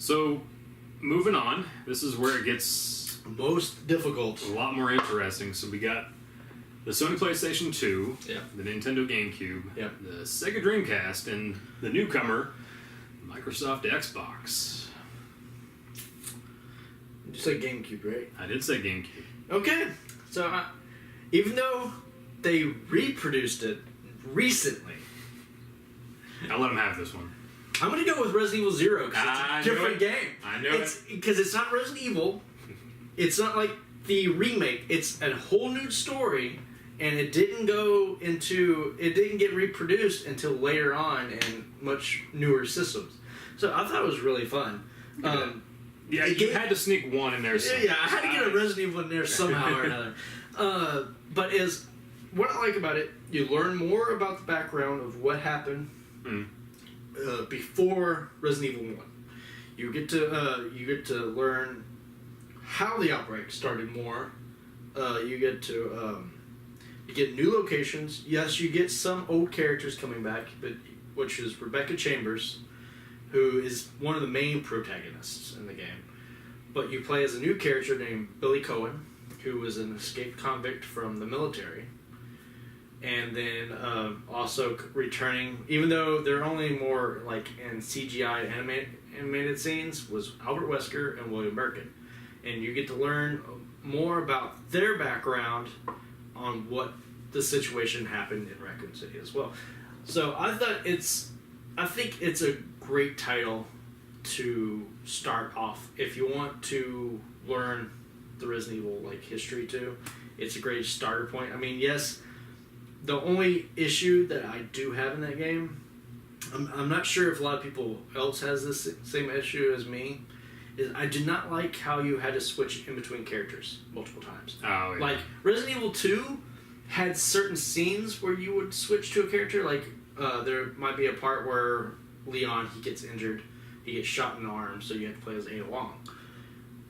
So, moving on. This is where it gets most difficult. a lot more interesting. So we got the Sony PlayStation 2, Yep. the Nintendo GameCube, Yep. the Sega Dreamcast, and the newcomer, Microsoft Xbox. You said GameCube, right? I did say GameCube. Okay. So, even though they reproduced it recently, I'll let them have this one. I'm going to go with Resident Evil 0 because it's a different game. I know it. Because it's not Resident Evil. It's not like the remake. It's a whole new story, and it didn't get reproduced until later on in much newer systems. So I thought it was really fun. Yeah, you had to sneak one in there. Yeah, I had to get a Resident Evil in there somehow or another. But what I like about it, you learn more about the background of what happened before Resident Evil 1. You get to learn how the outbreak started more. You get new locations. Yes, you get some old characters coming back, which is Rebecca Chambers, who is one of the main protagonists in the game. But you play as a new character named Billy Cohen, who was an escaped convict from the military. And then also returning, even though they're only more like in CGI animated scenes, was Albert Wesker and William Birkin. And you get to learn more about their background on what the situation happened in Raccoon City as well. So I think it's a great title to start off if you want to learn the Resident Evil history too. It's a great starter point. I mean, yes, the only issue that I do have in that game, I'm not sure if a lot of people else has this same issue as me, is I did not like how you had to switch in between characters multiple times. Oh, yeah. Like Resident Evil 2 had certain scenes where you would switch to a character. Like there might be a part where Leon, he gets injured, he gets shot in the arm, so you have to play as Ada Wong.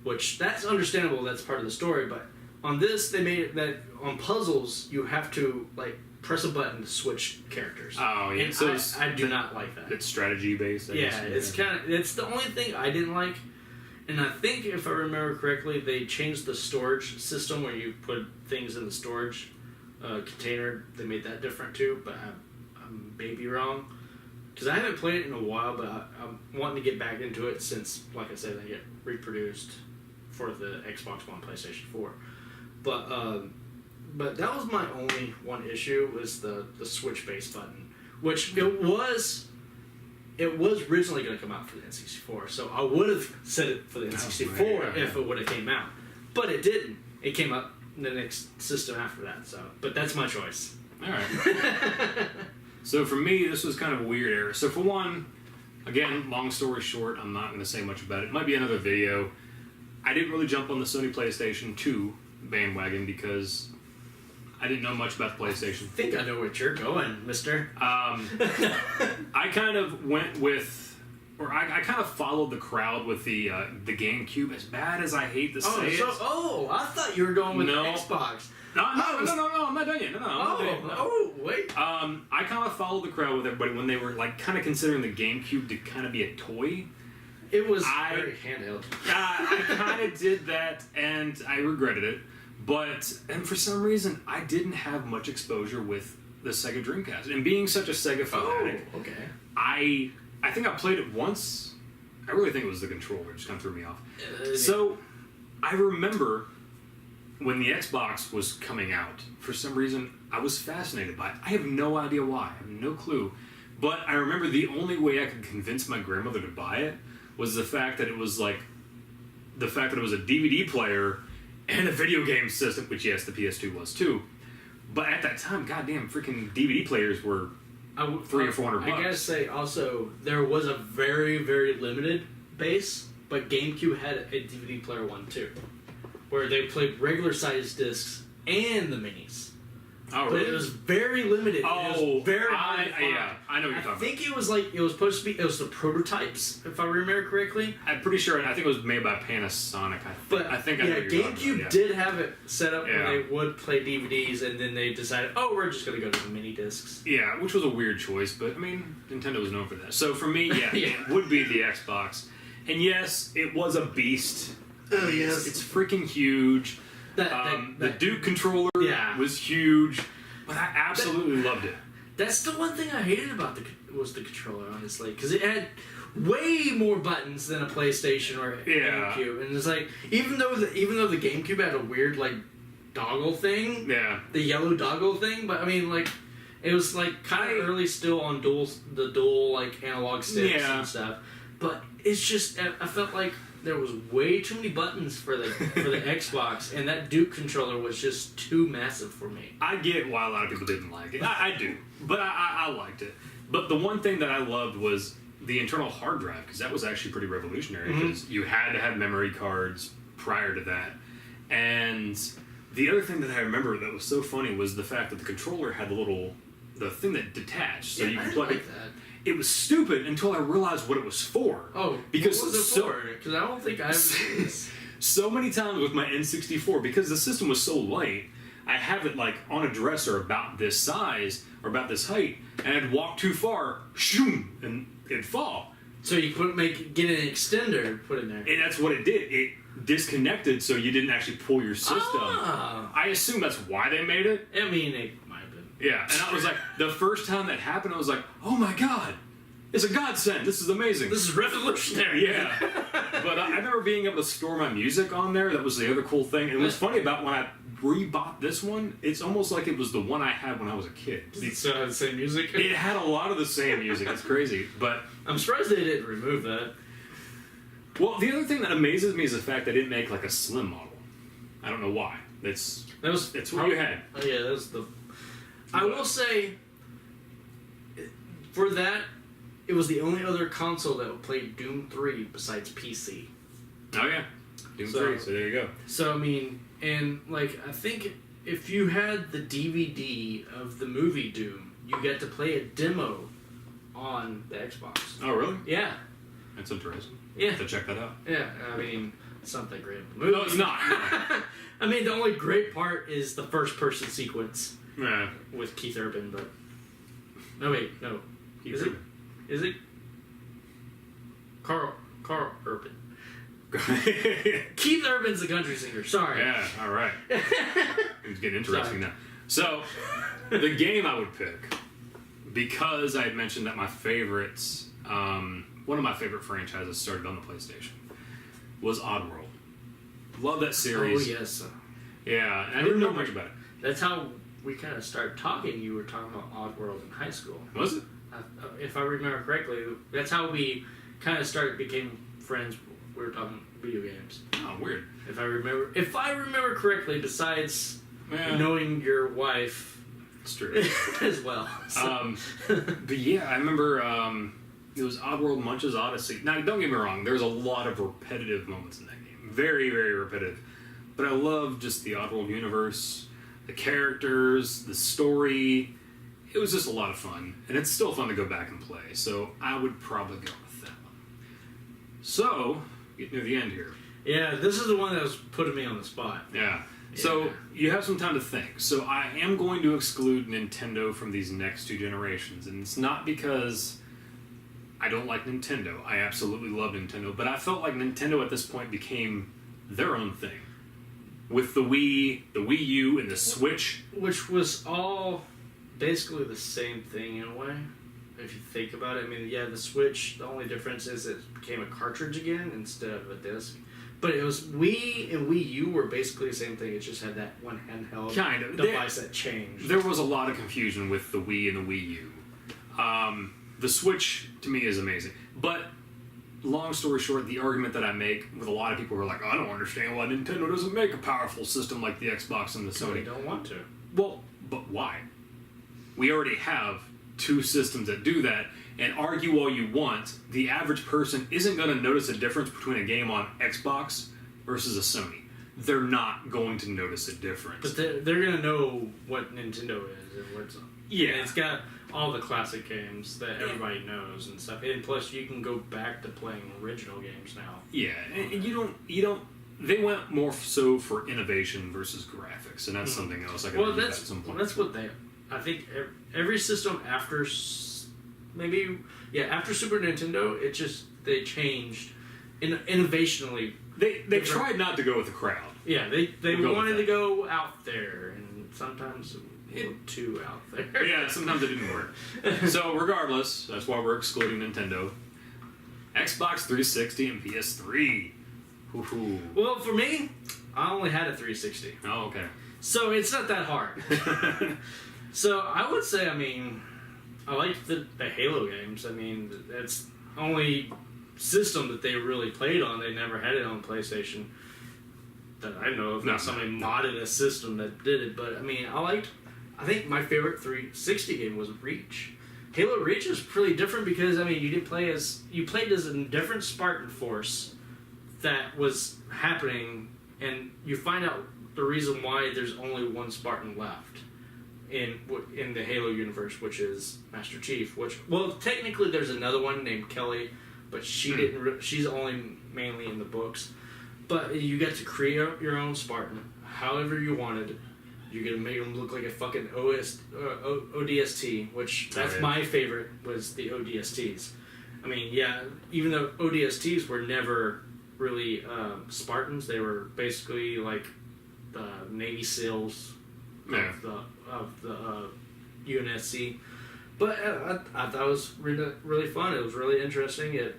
Which, that's understandable, that's part of the story, but on this, they made it that on puzzles, you have to, press a button to switch characters. Oh, yeah. And So I do not like that. It's strategy-based, I guess. It's the only thing I didn't like, and I think, if I remember correctly, they changed the storage system where you put things in the storage container. They made that different, too, but I'm maybe wrong. Because I haven't played it in a while, but I'm wanting to get back into it since, like I said, they get reproduced for the Xbox One, PlayStation 4. But that was my only one issue, was the switch base button, which it was originally going to come out for the N64, so I would have said it for the N64 if it would have came out, but it didn't. It came out in the next system after that. But that's my choice. All right. So for me, this was kind of a weird era. So for one, again, long story short, I'm not going to say much about it. It might be another video. I didn't really jump on the Sony PlayStation 2 bandwagon because I didn't know much about the PlayStation. I think I know where you're going, mister. I kind of went with, or I kind of followed the crowd with the GameCube. As bad as I hate to say it. I thought you were going with the Xbox. No, I'm not done yet. No. Wait. I kind of followed the crowd with everybody when they were kind of considering the GameCube to kind of be a toy. It was very handheld. I kind of did that, and I regretted it. And for some reason, I didn't have much exposure with the Sega Dreamcast. And being such a Sega fanatic, I think I played it once. I really think it was the controller, just kind of threw me off. So I remember when the Xbox was coming out, for some reason, I was fascinated by it. I have no idea why. I have no clue. But I remember the only way I could convince my grandmother to buy it was the fact that it was a DVD player and a video game system, which, yes, the PS2 was too. But at that time, goddamn, freaking DVD players were $300 or $400. I gotta say, also, there was a very, very limited base, but GameCube had a DVD player one too, where they played regular sized discs and the minis. Oh, really? But it was very limited. Oh, it was very yeah, I know what you're talking about. I think it was supposed to be, it was the prototypes, if I remember correctly. I'm pretty sure, I think it was made by Panasonic. I think I know what you're talking about. GameCube did have it set up where they would play DVDs, and then they decided, we're just going to go to the mini discs. Yeah, which was a weird choice, but I mean, Nintendo was known for that. So for me, it would be the Xbox. And yes, it was a beast. Oh, yes. It's freaking huge. The Duke controller was huge, but I absolutely loved it. That's the one thing I hated about the controller, honestly, because it had way more buttons than a PlayStation or a GameCube, and it's like even though the GameCube had a weird like doggle thing, the yellow doggle thing, but I mean like it was like kind of early still on the dual like analog sticks and stuff, but it's just I felt like there was way too many buttons for the Xbox, and that Duke controller was just too massive for me. I get why a lot of people didn't like it. I do, but I liked it. But the one thing that I loved was the internal hard drive, because that was actually pretty revolutionary, because you had to have memory cards prior to that. And the other thing that I remember that was so funny was the fact that the controller had the thing that detached, so you could plug it. That. It was stupid until I realized what it was for. Oh, because what was it for? Because I don't think I ever seen this. So many times with my N64, because the system was so light, I have it like on a dresser about this size or about this height, and I'd walk too far, shoom, and it'd fall. So you get an extender put in there. And that's what it did. It disconnected, so you didn't actually pull your system. Ah. I assume that's why they made it. I mean, it might have been. Yeah, and I was like, the first time that happened, I was like, oh my god, it's a godsend. This is amazing. This is revolutionary. Yeah. But I remember being able to store my music on there. That was the other cool thing. And what's funny about when I rebought this one, it's almost like it was the one I had when I was a kid. Did it still have the same music? It had a lot of the same music. It's crazy. But I'm surprised they didn't remove that. Well, the other thing that amazes me is the fact they didn't make like a slim model. I don't know why. It's what you had. Oh yeah, that was the. I will say, for that, it was the only other console that played Doom 3 besides PC. Oh yeah, Doom 3. So there you go. So I mean, and like I think if you had the DVD of the movie Doom, you get to play a demo on the Xbox. Oh really? Yeah. That's interesting. Yeah. Have to check that out. Yeah, I mean, it's not that great. No, it's not. I mean, the only great part is the first-person sequence with Keith Urban, but... No, wait, no. Is it? Carl Urban. Keith Urban's a country singer, sorry. Yeah, alright. It's getting interesting now. So, the game I would pick, because I had mentioned that my favorites... one of my favorite franchises started on the PlayStation was Oddworld. Love that series. Oh, yes. Yeah, and I didn't know much about it. That's how we kind of started talking. You were talking about Oddworld in high school. Was it? If I remember correctly, that's how we kind of became friends. We were talking video games. Oh, weird. If I remember correctly, besides knowing your wife. It's true. as well. So. But yeah, I remember... it was Oddworld, Munch's Odyssey. Now, don't get me wrong, there's a lot of repetitive moments in that game. Very, very repetitive. But I love just the Oddworld universe, the characters, the story. It was just a lot of fun. And it's still fun to go back and play. So I would probably go with that one. So, getting near the end here. Yeah, this is the one that was putting me on the spot. Yeah. So, you have some time to think. So, I am going to exclude Nintendo from these next two generations. And it's not because... I don't like Nintendo. I absolutely love Nintendo, but I felt like Nintendo at this point became their own thing. With the Wii U, and the Switch. Which was all basically the same thing in a way, if you think about it. I mean, yeah, the Switch, the only difference is it became a cartridge again instead of a disc. But it was Wii and Wii U were basically the same thing. It just had that one handheld device that changed. There was a lot of confusion with the Wii and the Wii U. The Switch, to me, is amazing. But, long story short, the argument that I make with a lot of people who are like, I don't understand why Nintendo doesn't make a powerful system like the Xbox and the Sony. They don't want to. Well, but why? We already have two systems that do that, and argue all you want, the average person isn't going to notice a difference between a game on Xbox versus a Sony. They're not going to notice a difference. But they're going to know what Nintendo is and what's... Yeah. And it's got all the classic games that everybody knows and stuff. And plus, you can go back to playing original games now. Yeah, and you don't. They went more so for innovation versus graphics, and that's something else. I can at some point. That's what they. I think every system after Super Nintendo, they changed, innovationally. They tried not to go with the crowd. Yeah, they wanted to go out there, and sometimes a little too out there. Yeah, sometimes it didn't work. So regardless, that's why we're excluding Nintendo. Xbox 360 and PS3. Woo-hoo. Well, for me, I only had a 360. Oh, okay. So it's not that hard. So I would say, I mean, I liked the Halo games. I mean, it's only system that they really played on. They never had it on PlayStation that I know of. Somebody modded a system that did it. But I mean, I think my favorite 360 game was Reach. Halo Reach is pretty different because I mean, you played as a different Spartan force that was happening, and you find out the reason why there's only one Spartan left in the Halo universe, which is Master Chief. Well, technically there's another one named Kelly, but she didn't. She's only mainly in the books. But you get to create your own Spartan, however you wanted. You're gonna make them look like a fucking ODST, which that's my favorite, was the ODSTs. I mean, yeah, even though ODSTs were never really Spartans, they were basically like the Navy SEALs of the UNSC. But I thought it was really, really fun. It was really interesting. It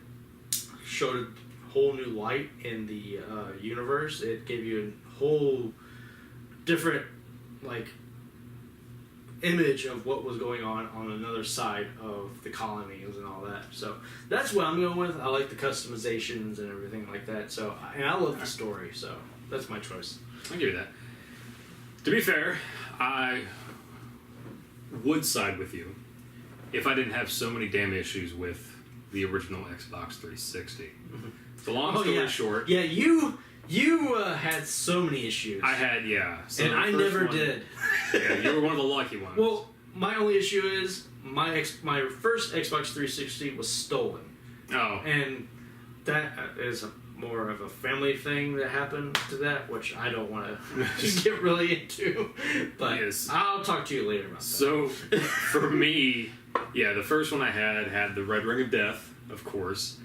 showed a whole new light in the universe. It gave you a whole different image of what was going on another side of the colonies and all that. So that's what I'm going with. I like the customizations and everything like that. So, and I love the story. So that's my choice. I'll give you that. To be fair, I would side with you if I didn't have so many damn issues with the original Xbox 360. Mm-hmm. The long story short. Yeah, you had so many issues. I had, yeah. So and I never did. Yeah, you were one of the lucky ones. Well, my only issue is my first Xbox 360 was stolen. Oh. And that is more of a family thing that happened to that, which I don't want to get really into. But yes. I'll talk to you later about that. So, for me, yeah, the first one I had the Red Ring of Death, of course.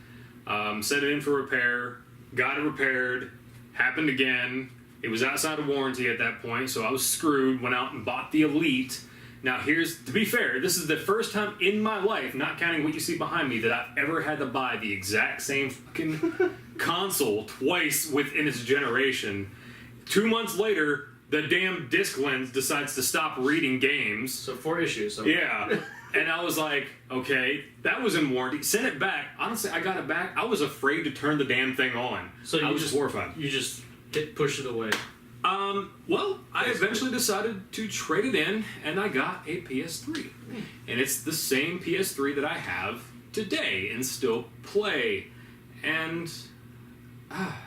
Sent it in for repair, got it repaired, happened again. It was outside of warranty at that point, so I was screwed, went out and bought the Elite. Now to be fair, this is the first time in my life, not counting what you see behind me, that I've ever had to buy the exact same fucking console twice within its generation. 2 months later, the damn disc lens decides to stop reading games. So 4 issues. So. Yeah. And I was like, okay, that was in warranty. Send it back. Honestly, I got it back. I was afraid to turn the damn thing on. So I was horrified. You just push it away. Well, I eventually decided to trade it in, and I got a PS3. And it's the same PS3 that I have today and still play. And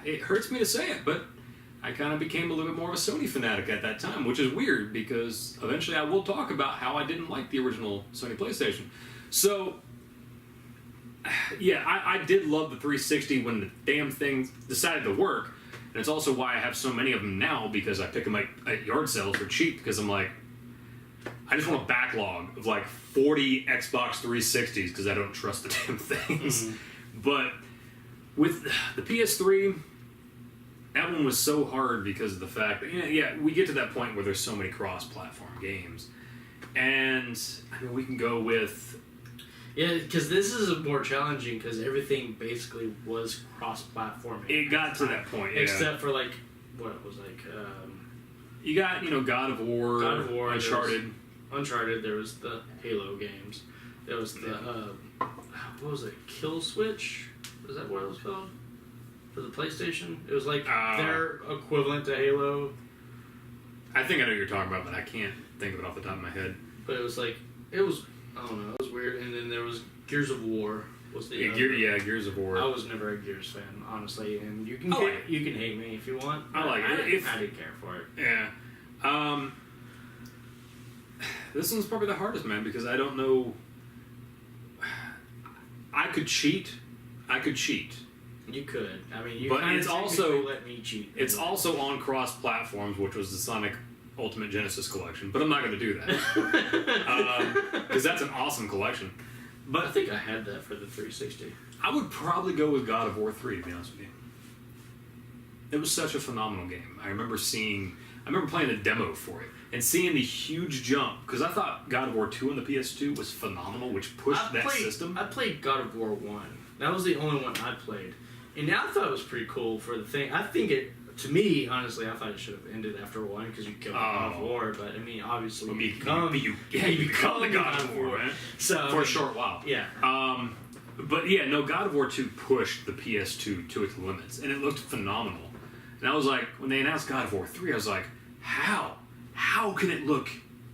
it hurts me to say it, but I kind of became a little bit more of a Sony fanatic at that time, which is weird because eventually I will talk about how I didn't like the original Sony PlayStation. So, yeah, I did love the 360 when the damn thing decided to work. And it's also why I have so many of them now, because I pick them at yard sales for cheap, because I'm like, I just want a backlog of like 40 Xbox 360s because I don't trust the damn things. Mm-hmm. But with the PS3, that one was so hard because of the fact that, we get to that point where there's so many cross-platform games. And, I mean, we can go with... Yeah, because this is more challenging because everything basically was cross-platform. It got to that point, yeah. Except for, like, what it was like... you got, God of War, Uncharted, there was the Halo games. There was the, what was it, Kill Switch? Is that what it was called? For the PlayStation? It was like their equivalent to Halo. I think I know what you're talking about, but I can't think of it off the top of my head. But it was like, I don't know, it was weird. And then there was Gears of War. Was the Gears of War. I was never a Gears fan, honestly, and you can hate me if you want. I like it. I didn't care for it. Yeah. This one's probably the hardest, man, because I don't know. I could cheat. You could. I mean, you but it's also let me cheat. It's also on cross platforms, which was the Sonic Ultimate Genesis collection. But I'm not going to do that because that's an awesome collection. But I think I had that for the 360. I would probably go with God of War 3, to be honest with you. It was such a phenomenal game. I remember playing the demo for it and seeing the huge jump, because I thought God of War 2 on the PS2 was phenomenal, which pushed system. I played God of War 1. That was the only one I played. And I thought it was pretty cool for the thing. I think to me, honestly, I thought it should have ended after 1 because you killed God of War. But, I mean, obviously, you become the God of War, man. So, for a short while. Yeah. But yeah, no, God of War 2 pushed the PS2 to its limits, and it looked phenomenal. And I was like, when they announced God of War 3, I was like, how? How can it look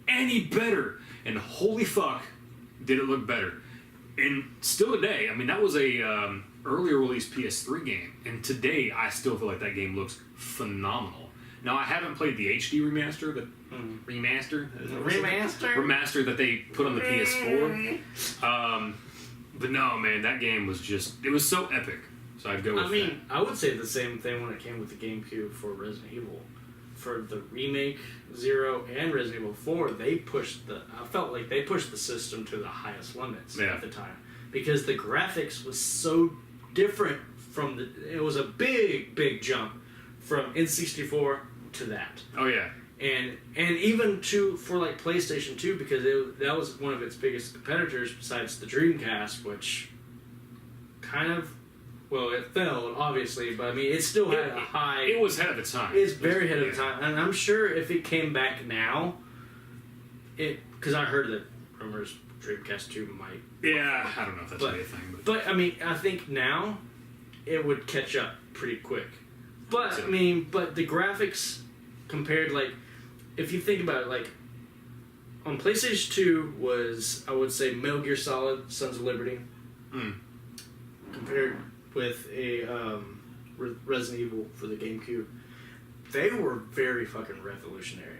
any better? And holy fuck, did it look better. And still today, I mean, that was a earlier release PS3 game, and today I still feel like that game looks phenomenal. Now, I haven't played the HD remaster, remaster that they put on the PS4. But no, man, that game was it was so epic. So I'd go with that. I would say the same thing when it came with the GameCube for Resident Evil. For the remake 0 and Resident Evil 4, I felt like they pushed the system to the highest limits at the time. Because the graphics was so different it was a big, big jump from N64 to that. Oh yeah. And even for like PlayStation 2, because that was one of its biggest competitors besides the Dreamcast, which kind of, well, it fell, obviously, but I mean, it still had a high... It was ahead of its time. It's very ahead of its time. And I'm sure if it came back now, because I heard that rumors Dreamcast 2 might... Yeah, I don't know if that's really a thing. But, I mean, I think now it would catch up pretty quick. But, I mean, but the graphics compared, like, if you think about it, like, on PlayStation 2 was, I would say, Metal Gear Solid, Sons of Liberty. Compared with a Resident Evil for the GameCube. They were very fucking revolutionary.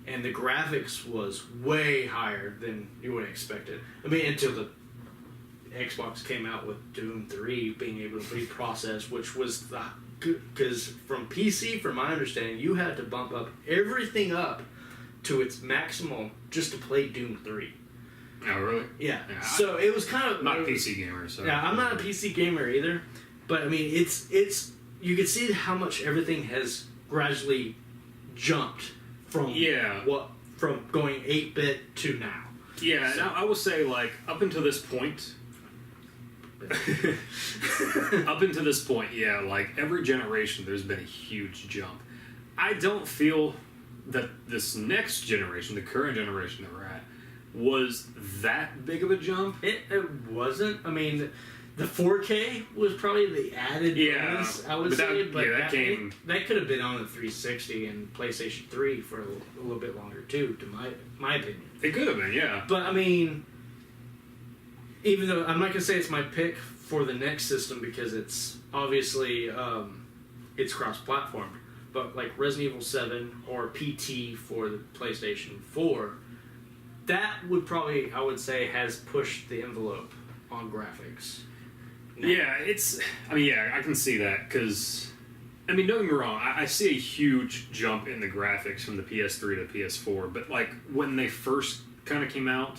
And the graphics was way higher than you would have expected. I mean, until the Xbox came out with Doom 3 being able to reprocess, which was because from PC, from my understanding, you had to bump up everything up to its maximal just to play Doom 3. Oh, really? Yeah. So it was kind of... I'm not a PC gamer, so... Yeah, I'm not a PC gamer either. But, I mean, it's you can see how much everything has gradually jumped from from going 8-bit to now. Yeah, so, and I will say, like, up until this point... like, every generation there's been a huge jump. I don't feel that this next generation, the current generation that we're at, was that big of a jump. It wasn't. I mean, the 4K was probably the added bonus, I would say. But that could have been on the 360 and PlayStation 3 for a little bit longer, too, to my opinion. It could have been, yeah. But, I mean, even though I'm not going to say it's my pick for the next system because it's obviously it's cross-platformed, but like Resident Evil 7 or PT for the PlayStation 4, that would probably, I would say, has pushed the envelope on graphics. Now. Yeah, I can see that, because, I mean, don't get me wrong, I see a huge jump in the graphics from the PS3 to PS4, but, like, when they first kind of came out,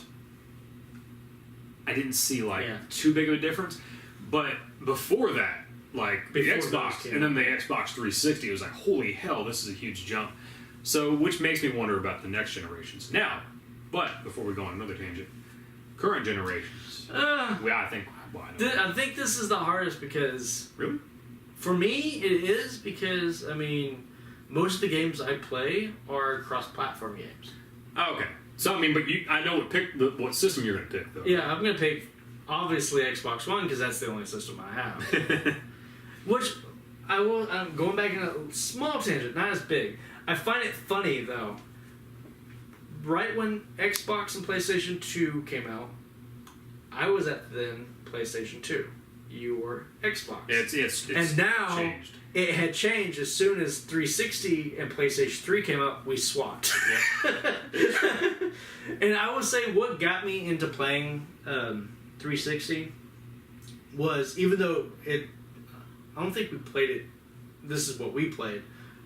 I didn't see, like, too big of a difference, but before that, like, the Xbox, and then the Xbox 360, it was like, holy hell, this is a huge jump. So, which makes me wonder about the next generations. Now, but, before we go on another tangent, current generations. I think this is the hardest because... Really? For me, it is because, I mean, most of the games I play are cross-platform games. Oh, okay. So, I mean, but I know what system you're going to pick, though. Yeah, I'm going to pick, obviously, Xbox One because that's the only system I have. Which, I'm going back in a small tangent, not as big. I find it funny, though. Right when Xbox and PlayStation 2 came out, I was at then PlayStation 2. You were Xbox. It's and now changed. It had changed as soon as 360 and PlayStation 3 came out. We swapped. Yep. And I would say what got me into playing 360 was, even though I don't think we played it. This is what we played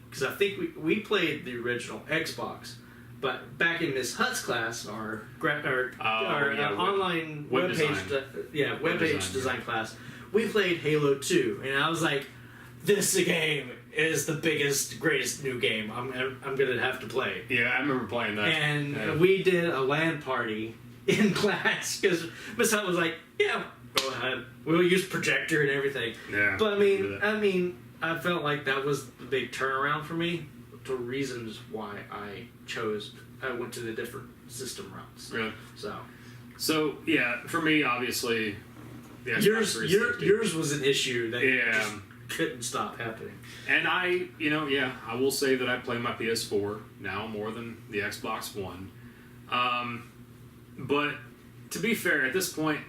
because I think we played the original Xbox. but back in Miss Hutt's class, our online web webpage design class, we played Halo 2, and I was like, this game is the biggest, greatest new game I'm gonna have to play. Yeah, I remember playing that. And we did a LAN party in class because Miss Hutt was like, yeah, go ahead. We'll use projector and everything. Yeah. But I felt like that was the big turnaround for me. To reasons why I went to the different system routes. Really? So yeah, for me, obviously, the Xbox 360. yours was an issue that Yeah. just couldn't stop happening. And I will say that I play my PS4 now more than the Xbox One. But to be fair, at this point,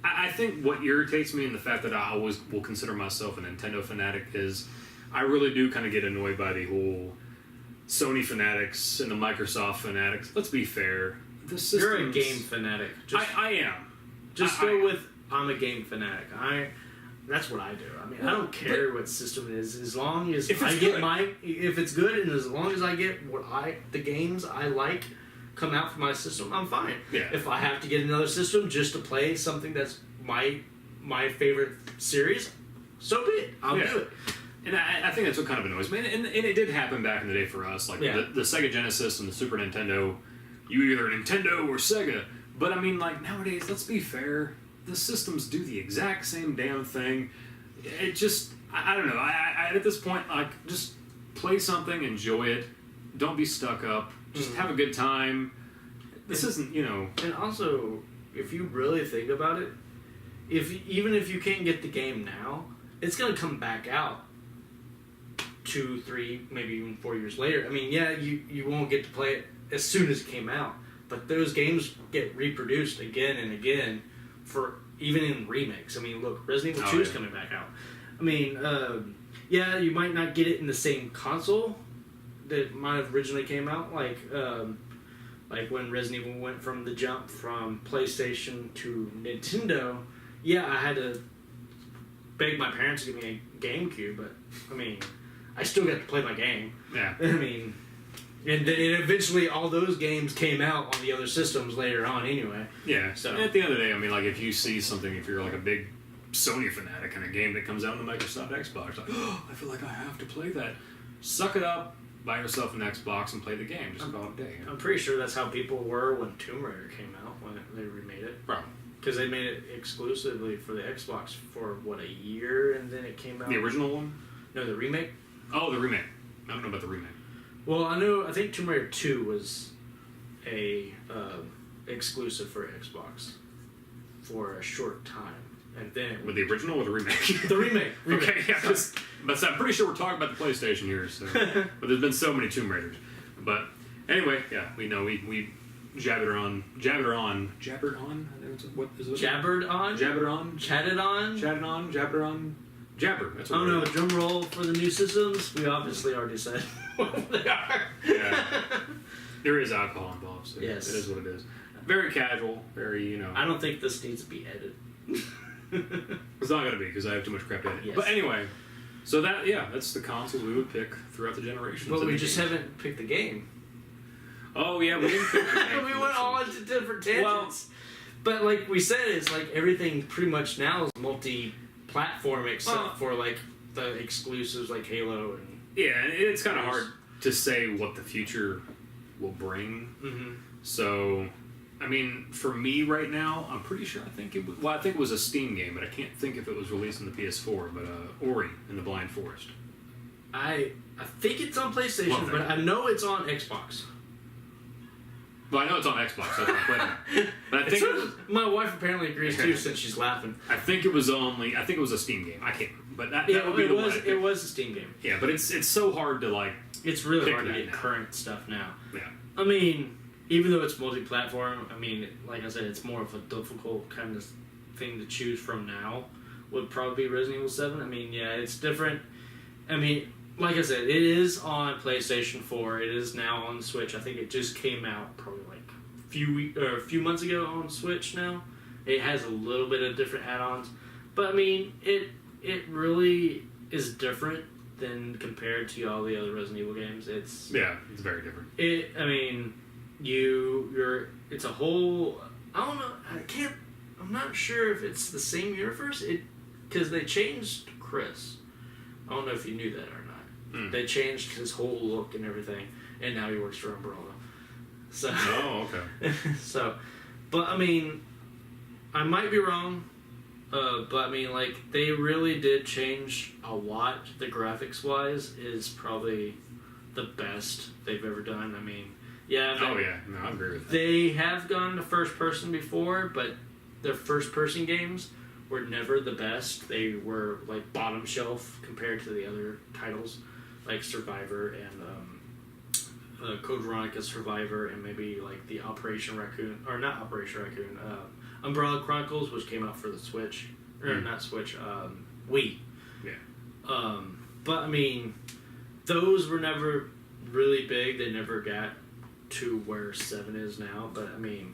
I think what irritates me in the fact that I always will consider myself a Nintendo fanatic is I really do kind of get annoyed by the whole Sony fanatics and the Microsoft fanatics. Let's be fair. The systems, You're a game fanatic. I am. I'm a game fanatic. That's what I do. I mean, I don't care what system it is, as long as if it's good, and as long as I get the games I like come out from my system, I'm fine. Yeah. If I have to get another system just to play something that's my favorite series, so be it. I'll do it. And I think that's what kind of annoys me. And it did happen back in the day for us. Like the Sega Genesis and the Super Nintendo, you either Nintendo or Sega. But I mean, like nowadays, let's be fair, the systems do the exact same damn thing. It just, I don't know. I at this point, like, just play something, enjoy it. Don't be stuck up. Just have a good time. This isn't, And also, if you really think about it, even if you can't get the game now, it's going to come back out 2, 3, maybe even 4 years later. I mean, yeah, you won't get to play it as soon as it came out, but those games get reproduced again and again for even in remakes. I mean, look, Resident Evil 2 is coming back out. I mean, you might not get it in the same console that might have originally came out, like when Resident Evil went from the jump from PlayStation to Nintendo. Yeah, I had to beg my parents to give me a GameCube, but I mean, I still got to play my game. Yeah. I mean, and eventually all those games came out on the other systems later on anyway. Yeah. So at the end of the day, I mean, like if you see something, if you're like a big Sony fanatic and a game that comes out on the Microsoft Xbox, like, oh, I feel like I have to play that. Suck it up. Buy yourself an Xbox and play the game. Just call it a day. I'm pretty sure that's how people were when Tomb Raider came out, when they remade it. Probably. Because they made it exclusively for the Xbox for, a year, and then it came out... The original one? No, the remake. Oh, the remake. I don't know about the remake. Well, I think Tomb Raider 2 was a exclusive for Xbox for a short time. And then with the original or the remake? The remake. Okay, yeah. But I'm pretty sure we're talking about the PlayStation here. So. But there's been so many Tomb Raiders. But anyway, yeah, we know we jabbered on. What is it? Jabbered on. Jabbered on. Chatted on. Chatted on. Jabbered on. Jabber. That's what. Oh no! Drum roll for the new systems. We obviously already said what they are. Yeah. There is alcohol involved. So yes. It is what it is. Very casual. Very I don't think this needs to be edited. It's not going to be because I have too much crap to edit. Yes. But anyway, so that's the consoles we would pick throughout the generations. Well, we just haven't picked the game. Oh yeah, we didn't pick the game. We went all into different tangents. But like we said, it's like everything pretty much now is multi-platform except for like the exclusives like Halo and... Yeah, and it's kind of hard to say what the future will bring. Mm-hmm. So... I mean, for me right now, I'm pretty sure I think it was a Steam game, but I can't think if it was released on the PS4, but Ori and the Blind Forest. I think it's on PlayStation, but I know it's on Xbox. Well, I know it's on Xbox, that's why I played it. But I think my wife apparently agrees too, since she's laughing. I think it was a Steam game. I can't, but that would be it was a Steam game. Yeah, but it's so hard to like. It's really hard to get current stuff now. Yeah. I mean, even though it's multi-platform, I mean, like I said, it's more of a difficult kind of thing to choose from now. Would probably be Resident Evil 7. I mean, yeah, it's different. I mean, like I said, it is on PlayStation 4. It is now on Switch. I think it just came out probably like a few months ago on Switch now. It has a little bit of different add-ons. But, I mean, it really is different than compared to all the other Resident Evil games. It's very different. It's a whole. I don't know. I'm not sure if it's the same universe. Because they changed Chris. I don't know if you knew that or not. They changed his whole look and everything, and now he works for Umbrella. So. Oh, okay. So, but I mean, I might be wrong. But I mean, like, they really did change a lot. The graphics wise is probably the best they've ever done. I mean, yeah. No, I agree with that. They have gone to first person before, but their first person games were never the best. They were like bottom shelf compared to the other titles, like Survivor and Code Veronica Survivor, and maybe like the Operation Raccoon, or not Operation Raccoon. Umbrella Chronicles, which came out for the Switch, or not Switch, Wii. Yeah. But I mean, those were never really big. They never got to where 7 is now. But I mean,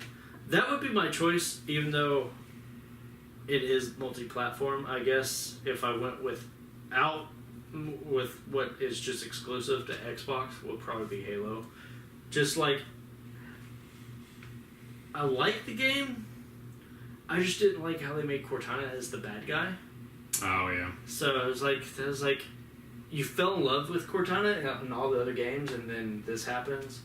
that would be my choice, even though it is multi-platform. I guess if I went with what is just exclusive to Xbox, would probably be Halo. Just like, I like the game. I just didn't like how they made Cortana as the bad guy. Oh, yeah. So it was like, you fell in love with Cortana in all the other games, and then this happens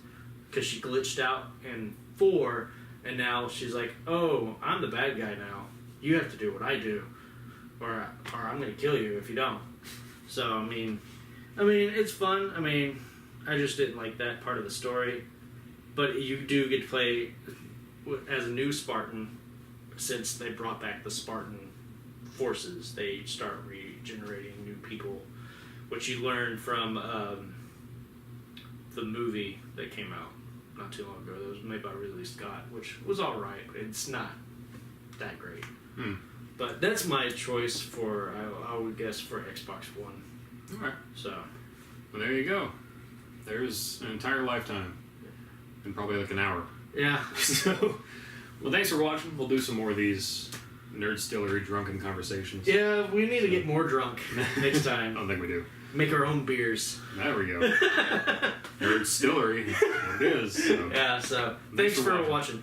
because she glitched out in 4, and now she's like, oh, I'm the bad guy now. You have to do what I do, or I'm going to kill you if you don't. So, I mean, it's fun. I mean, I just didn't like that part of the story. But you do get to play as a new Spartan. Since they brought back the Spartan forces, they start regenerating new people, which you learned from the movie that came out not too long ago. That was made by Ridley Scott, which was alright, but it's not that great. But that's my choice for, I would guess, for Xbox One. Alright. So. Well, there you go. There's an entire lifetime. In probably like an hour. Yeah. So... Well, thanks for watching. We'll do some more of these Nerd Stillery drunken conversations. Yeah, we need to get more drunk next time. I don't think we do. Make our own beers. There we go. Nerd Stillery. It is. So. Yeah, so thanks for watching.